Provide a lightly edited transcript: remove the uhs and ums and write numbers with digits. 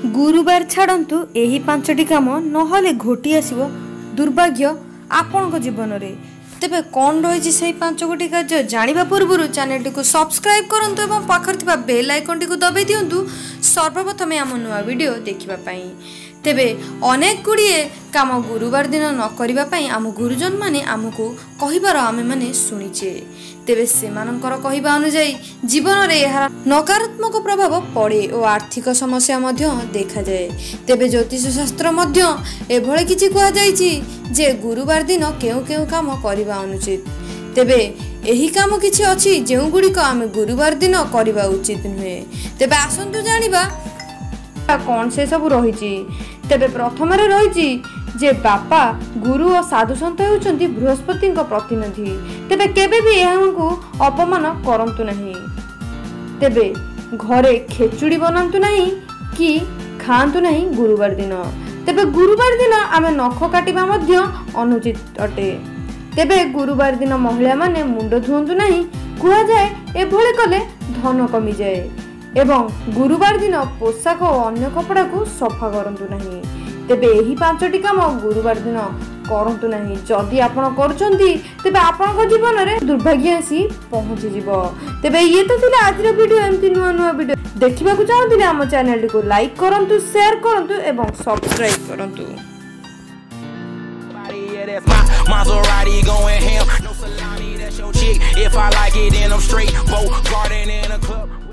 गुरुवार छाड़ू यही 5टी काम नहले घोटी आसव दुर्भाग्य आपण जीवन में। तेबे कौन रही से 5 कार्य जाना पूर्व चैनल को सब्सक्राइब करूँ और पाखर बेल आइकन टी दबाई दिंतु सर्वप्रथम आम नुआ वीडियो देखापी। तेबे अनेक गुड़िए काम गुरुवार दिन न करने आम गुरुजन माने आमको कहिबार आमे माने शुणीचे। तेबे सेमानंकर कहिबा अनुसार जीवन में यह नकारात्मक प्रभाव पड़े और आर्थिक समस्या मध्य देखा जाए। तेबे ज्योतिष शास्त्र मध्य एभले किछि कहा जायछि जे गुरुवार दिन केउ केउ काम करबा अनुचित। तेबे एही काम किछि अछि जेउ गुड़िक आमे गुरुवार दिन करबा उचित नुहे। तेबे आसंतु जानिबा कौन से सब रही। तेबे प्रथम रही जे बापा गुरु और साधु सन्त होउचंती बृहस्पति प्रतिनिधि। तेबे केबे भी एहांकु अपमान करंतु नहीं। तेबे घरे खेचुड़ी बनांतु नहीं कि खांतु नहीं गुरुवार दिन। तेबे गुरुवार दिन आमे नख काटिबा मध्य अनुचित अटे। तेबे गुरुवार दिन महिला माने मुंड धुंतु नहीं कुआ जाए एभले कले धन कमी जाए। एवं गुरुवार दिन पोशाक और अन्य कपड़ा को सफा करंतु नहीं। तेबे यही 5टी काम गुरुवार दिन करंतु नहीं। जदि आपण करछंती तेबे आपनक जीवन में दुर्भाग्य आसी पहुंची जिवो। तेबे ये तो थिला आज वीडियो। एमती नुआ नुआ वीडियो देखिबा को चाहतिले हम चैनल को लाइक करंतु, शेयर करंतु एवं सब्सक्राइब करंतु। Maserati going ham, no salami, that's your chick. If I like it, then I'm straight. Boat garden in a club.